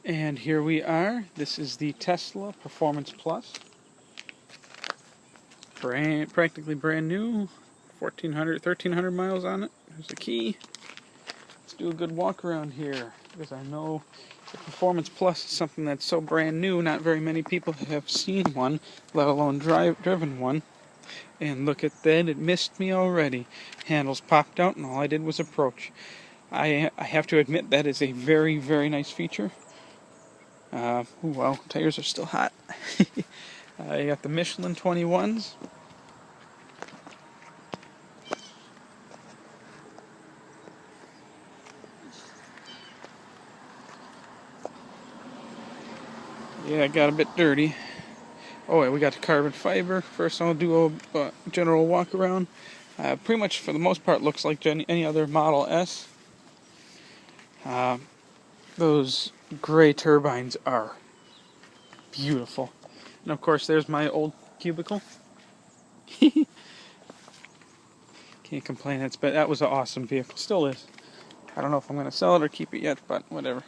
And here we are. This is the Tesla Performance Plus. Practically brand new. 1,300 miles on it. There's the key. Let's do a good walk around here, because I know the Performance Plus is something that's so brand new, not very many people have seen one, let alone driven one. And look at that, it missed me already. Handles popped out and all I did was approach. I have to admit that is a very, very nice feature. Well, tires are still hot. You got the Michelin 21s. Yeah, it got a bit dirty. Oh, yeah, we got the carbon fiber. First I'll do a general walk around. Pretty much for the most part looks like any other Model S. Those gray turbines are beautiful. And of course there's my old cubicle. Can't complain, that was an awesome vehicle. Still is. I don't know if I'm going to sell it or keep it yet, but whatever.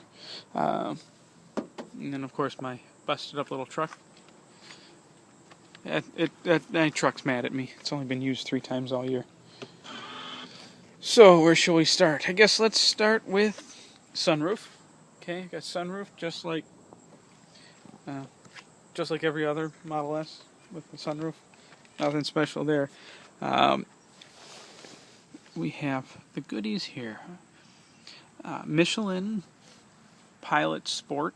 And then of course my busted up little truck. That truck's mad at me. It's only been used 3 times all year. So where shall we start? I guess let's start with sunroof. Okay, got sunroof just like every other Model S with the sunroof. Nothing special there. We have the goodies here. Michelin Pilot Sport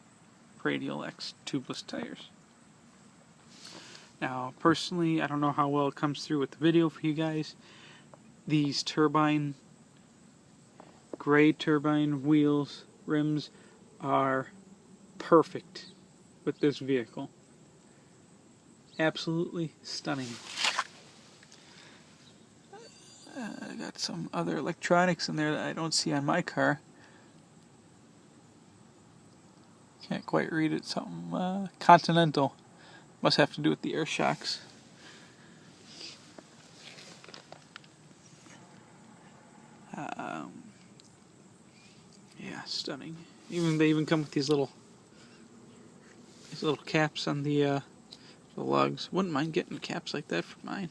Radial X tubeless tires. Now, personally, I don't know how well it comes through with the video for you guys. These gray turbine wheels, rims, are perfect with this vehicle. Absolutely stunning. I got some other electronics in there that I don't see on my car. Can't quite read it. Something Continental. Must have to do with the air shocks. Yeah, stunning. They even come with these little caps on the lugs. Wouldn't mind getting caps like that for mine.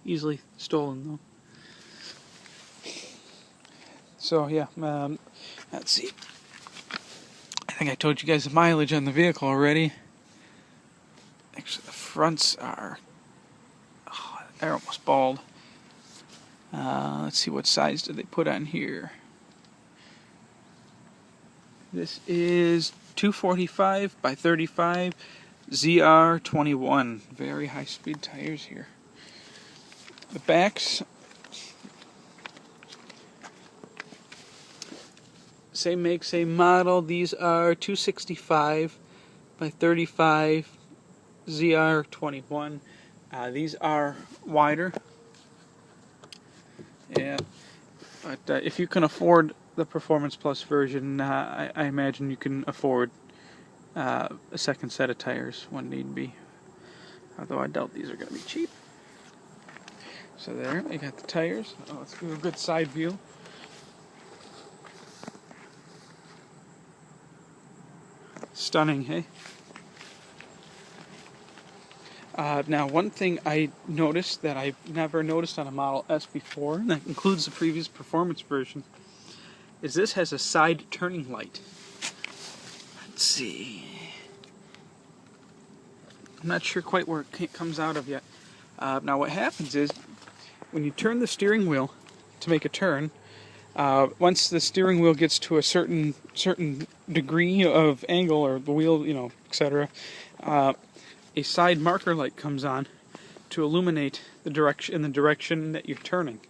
Easily stolen though. So yeah, let's see. I think I told you guys the mileage on the vehicle already. Actually, the fronts are... Oh, they're almost bald. Let's see, what size did they put on here? This is 245 by 35 ZR21. Very high-speed tires here. The backs... Same make, same model. These are 265 by 35 ZR21. These are wider. Yeah, but if you can afford the Performance Plus version, I imagine you can afford a second set of tires when need be. Although I doubt these are going to be cheap. So there, I got the tires. Oh, let's do a good side view. Stunning, hey? Now, one thing I noticed that I've never noticed on a Model S before, and that includes the previous Performance version, is this has a side turning light. Let's see. I'm not sure quite where it comes out of yet. Now, what happens is, when you turn the steering wheel to make a turn, once the steering wheel gets to a certain degree of angle, or the wheel, etc., a side marker light comes on to illuminate the direction that you're turning.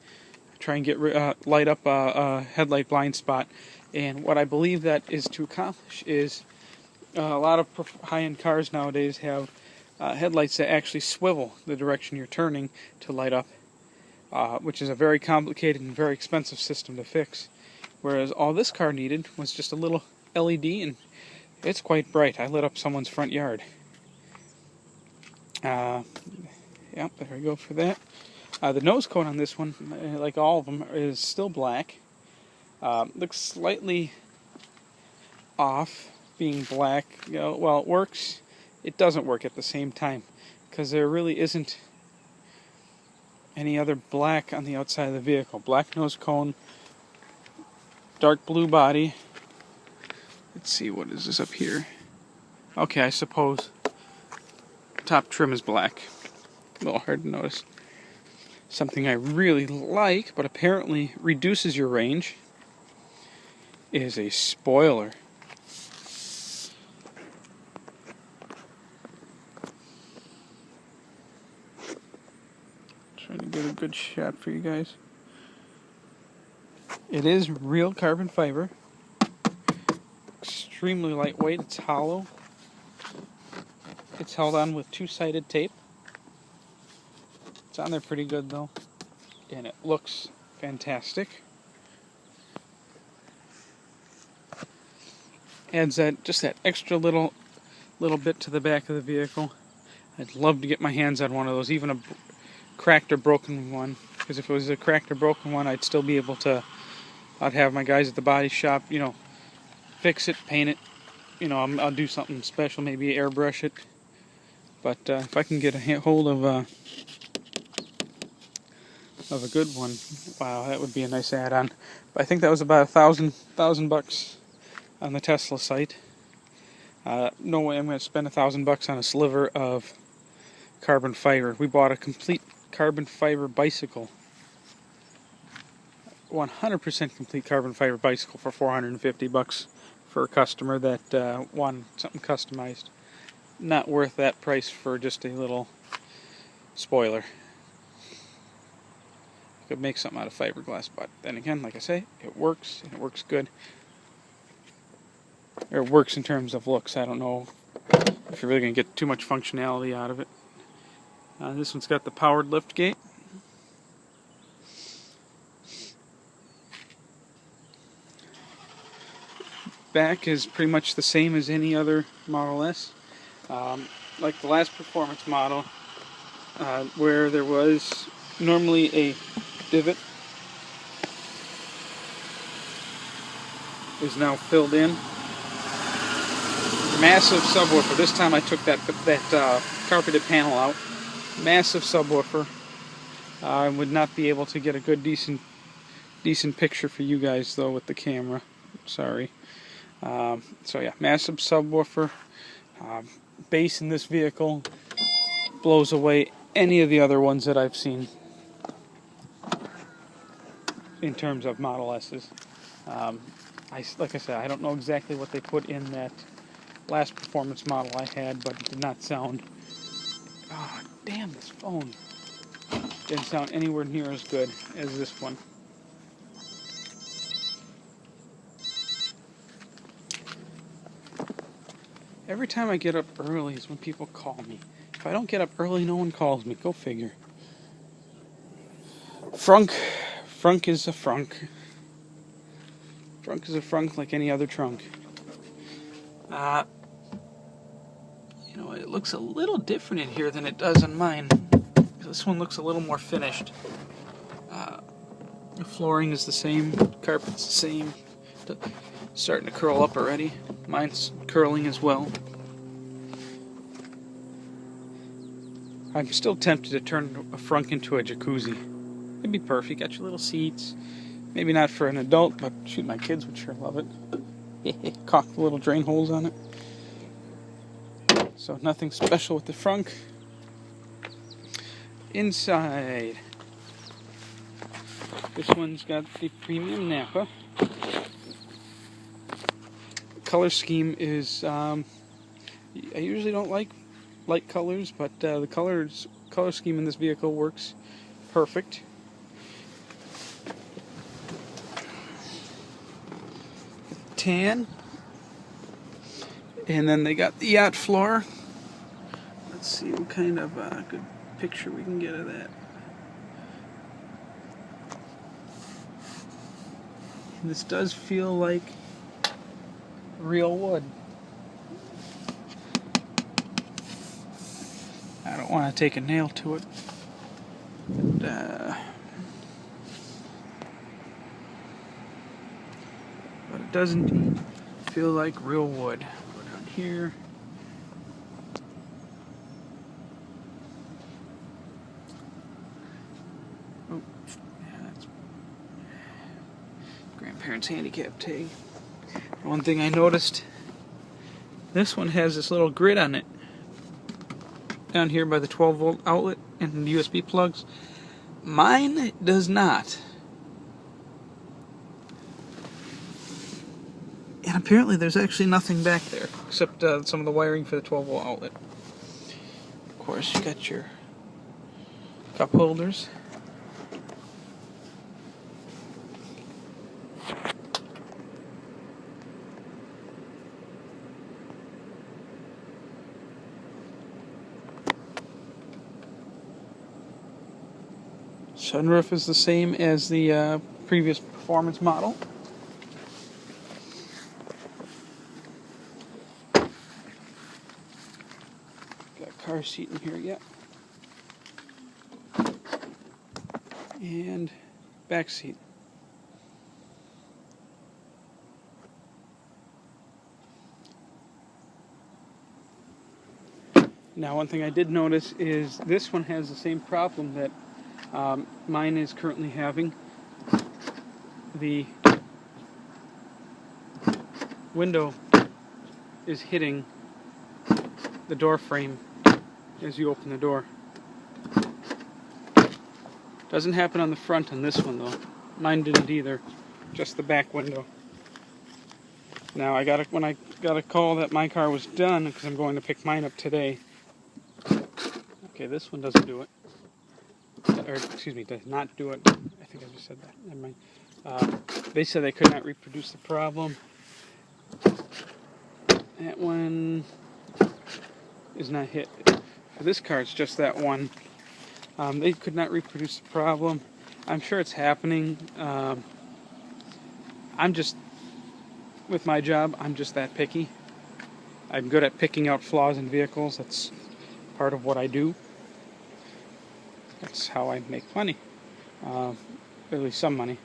Try and get light up a headlight blind spot. And what I believe that is to accomplish is a lot of high-end cars nowadays have headlights that actually swivel the direction you're turning to light up, which is a very complicated and very expensive system to fix. Whereas all this car needed was just a little LED, and it's quite bright. I lit up someone's front yard. Yep, there we go for that. The nose cone on this one, like all of them, is still black. Looks slightly off being black. You know, well, it works. It doesn't work at the same time because there really isn't any other black on the outside of the vehicle. Black nose cone, dark blue body. Let's see, what is this up here? Okay, I suppose top trim is black. A little hard to notice. Something I really like, but apparently reduces your range, is a spoiler. Trying to get a good shot for you guys. It is real carbon fiber. Extremely lightweight. It's hollow. It's held on with two-sided tape. It's on there pretty good though, and it looks fantastic. Adds that extra little bit to the back of the vehicle. I'd love to get my hands on one of those, even a cracked or broken one. Because if it was a cracked or broken one, I'd still be able to. I'd have my guys at the body shop, you know, fix it, paint it. You know, I'll do something special, maybe airbrush it. But if I can get a hold of a good one, wow, that would be a nice add-on. But I think that was about $1,000 on the Tesla site. No way I'm going to spend $1,000 on a sliver of carbon fiber. We bought a complete carbon fiber bicycle, 100% complete carbon fiber bicycle for $450 for a customer that wanted something customized. Not worth that price for just a little spoiler. Could make something out of fiberglass, but then again, like I say, it works, and it works good. Or it works in terms of looks. I don't know if you're really going to get too much functionality out of it. This one's got the powered lift gate. Back is pretty much the same as any other Model S. Like the last performance model, where there was normally a divot, is now filled in. Massive subwoofer. This time I took that carpeted panel out. Massive subwoofer. I would not be able to get a good decent picture for you guys though with the camera. Sorry. So yeah, massive subwoofer. Bass in this vehicle blows away any of the other ones that I've seen in terms of Model S's. Like I said, I don't know exactly what they put in that last performance model I had, but it did not sound... Oh, damn, this phone. Didn't sound anywhere near as good as this one. Every time I get up early is when people call me. If I don't get up early, no one calls me. Go figure. Frunk. Frunk is a frunk. Frunk is a frunk like any other trunk. You know, it looks a little different in here than it does on mine. This one looks a little more finished. The flooring is the same. Carpet's the same. Starting to curl up already. Mine's curling as well. I'm still tempted to turn a Frunk into a jacuzzi. It'd be perfect. Got your little seats. Maybe not for an adult, but shoot, my kids would sure love it. Caulk the little drain holes on it. So nothing special with the Frunk. Inside. This one's got the premium Napa. Color scheme is, I usually don't like light colors, but the color scheme in this vehicle works perfect. Tan, and then they got the yacht floor. Let's see what kind of good picture we can get of that. This does feel like real wood. I don't want to take a nail to it, but it does indeed feel like real wood. Go down here. Oh, yeah, that's grandparents' handicap tag. One thing I noticed, this one has this little grid on it down here by the 12-volt outlet and the USB plugs. Mine does not. And apparently there's actually nothing back there except some of the wiring for the 12-volt outlet. Of course, you got your cup holders. Sunroof is the same as the previous performance model. Got car seat in here yet. And back seat. Now, one thing I did notice is this one has the same problem that mine is currently having. The window is hitting the door frame as you open the door. Doesn't happen on the front on this one though. Mine didn't either. Just the back window. Now when I got a call that my car was done because I'm going to pick mine up today. Okay, this one doesn't do it. Or excuse me, does not do it. I think I just said that. Never mind. They said they could not reproduce the problem. That one is not hit. For this car, it's just that one. They could not reproduce the problem. I'm sure it's happening. I'm just, with my job, I'm just that picky. I'm good at picking out flaws in vehicles. That's part of what I do. That's how I make money. At least some money.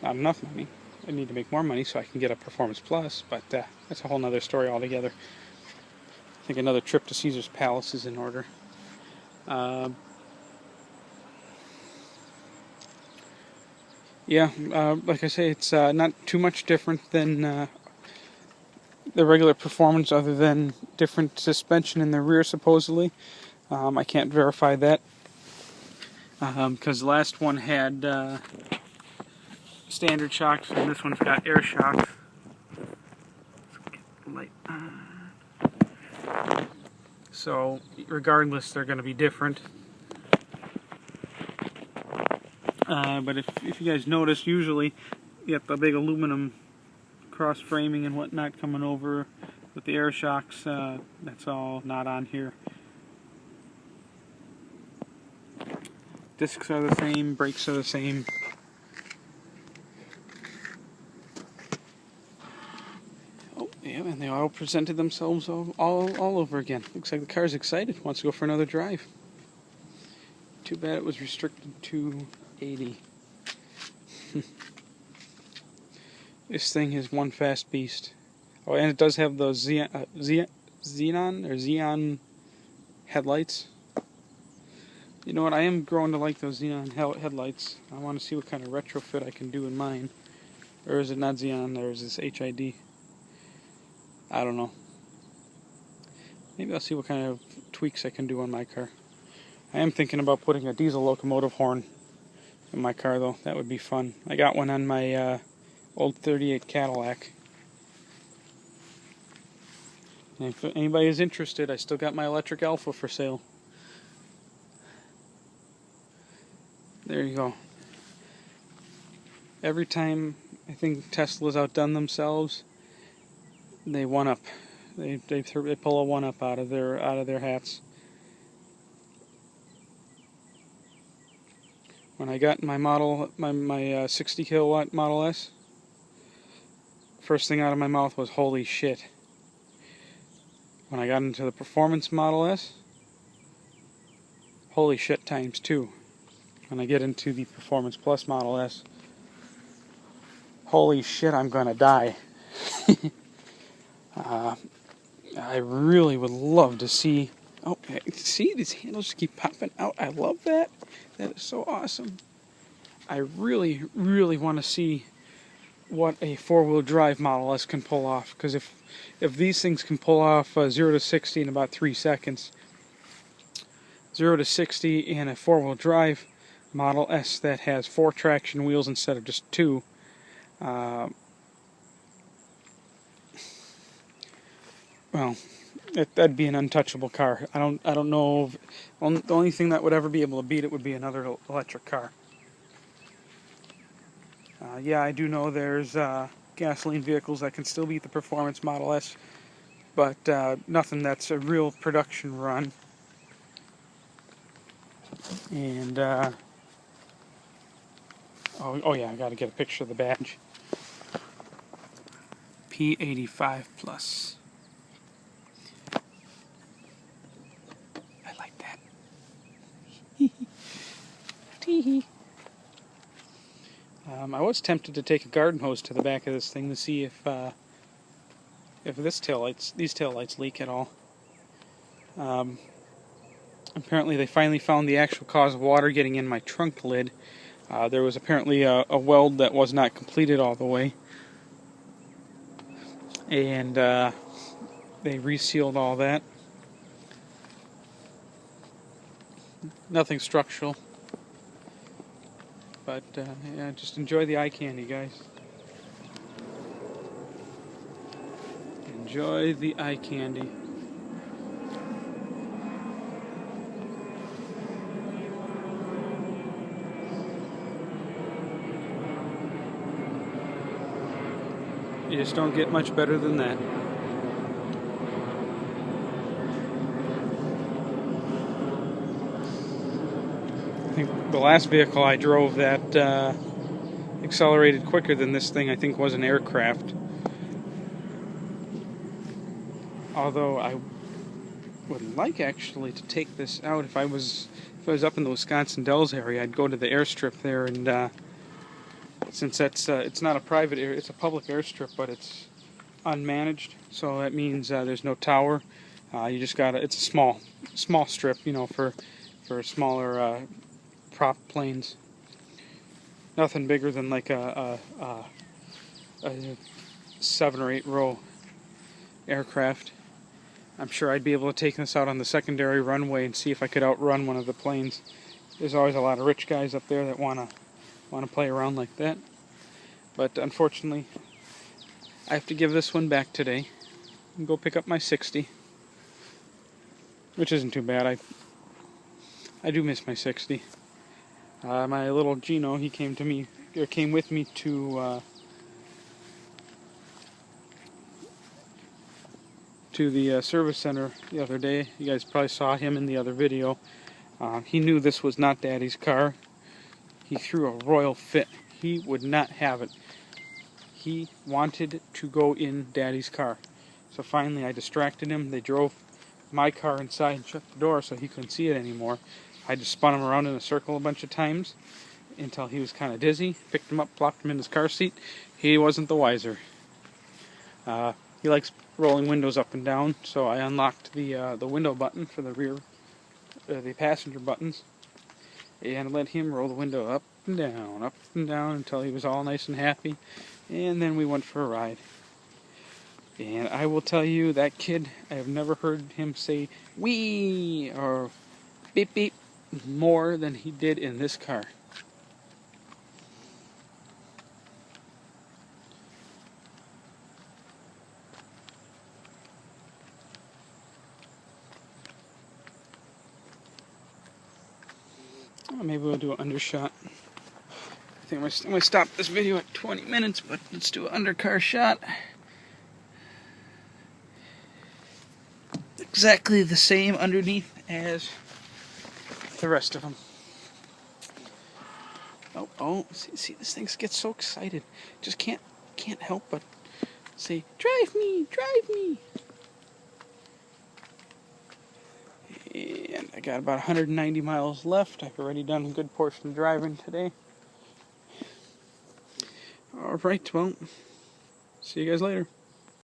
Not enough money. I need to make more money so I can get a Performance Plus, but that's a whole nother story altogether. I think another trip to Caesar's Palace is in order. Yeah, like I say, it's not too much different than the regular Performance, other than different suspension in the rear, supposedly. I can't verify that. Because the last one had standard shocks, and this one's got air shocks. So, regardless, they're going to be different. But if you guys notice, usually you have the big aluminum cross framing and whatnot coming over with the air shocks. That's all not on here. Discs are the same, brakes are the same. Oh, yeah, and they all presented themselves all over again. Looks like the car's excited, wants to go for another drive. Too bad it was restricted to 80. This thing is one fast beast. Oh, and it does have those Xenon headlights. You know what, I am growing to like those Xenon headlights. I want to see what kind of retrofit I can do in mine. Or is it not Xenon, or is this HID? I don't know. Maybe I'll see what kind of tweaks I can do on my car. I am thinking about putting a diesel locomotive horn in my car, though. That would be fun. I got one on my old 38 Cadillac. And if anybody is interested, I still got my electric Alpha for sale. There you go. Every time I think Tesla's outdone themselves, they one up. They pull a one up out of their hats. When I got my 60 kilowatt Model S, first thing out of my mouth was holy shit. When I got into the Performance Model S, holy shit times 2. When I get into the Performance Plus Model S, holy shit, I'm gonna die. I really would love to see. Oh, see, these handles just keep popping out. I love that. That is so awesome. I really, really want to see what a four-wheel drive Model S can pull off. Because if these things can pull off 0 to 60 in about 3 seconds, 0 to 60 in a four-wheel drive Model S that has 4 traction wheels instead of just 2, well, that'd be an untouchable car. I don't know. The only thing that would ever be able to beat it would be another electric car. Yeah, I do know there's gasoline vehicles that can still beat the performance Model S, but nothing that's a real production run. And oh yeah, I got to get a picture of the badge. P85 plus. I like that. Tee-hee. I was tempted to take a garden hose to the back of this thing to see if these taillights leak at all. Apparently they finally found the actual cause of water getting in my trunk lid. There was apparently a weld that was not completed all the way. And they resealed all that. Nothing structural. But yeah, just enjoy the eye candy, guys. Enjoy the eye candy. You just don't get much better than that. I think the last vehicle I drove that accelerated quicker than this thing, I think, was an aircraft. Although I would like actually to take this out. If I was up in the Wisconsin Dells area, I'd go to the airstrip there, and since that's it's not a private air, it's a public airstrip, but it's unmanaged, so that means there's no tower. You just it's a small strip, you know, for smaller prop planes. Nothing bigger than like a 7 or 8 row aircraft. I'm sure I'd be able to take this out on the secondary runway and see if I could outrun one of the planes. There's always a lot of rich guys up there that want to play around like that. But unfortunately, I have to give this one back today and go pick up my 60, which isn't too bad. I do miss my 60. My little Gino, he came with me to the service center the other day. You guys probably saw him in the other video. He knew this was not Daddy's car. He threw a royal fit. He would not have it. He wanted to go in Daddy's car. So finally I distracted him. They drove my car inside and shut the door so he couldn't see it anymore. I just spun him around in a circle a bunch of times until he was kind of dizzy. Picked him up, plopped him in his car seat. He wasn't the wiser. He likes rolling windows up and down, so I unlocked the window button for the rear, the passenger buttons, and let him roll the window up and down until he was all nice and happy, and then we went for a ride. And I will tell you, that kid, I have never heard him say wee or beep beep more than he did in this car. Maybe we'll do an undershot. I think I'm going to stop this video at 20 minutes, but let's do an undercar shot. Exactly the same underneath as the rest of them. Oh, see, this thing gets so excited. Just can't help but say, drive me, drive me. And I got about 190 miles left. I've already done a good portion of driving today. Alright, well, see you guys later.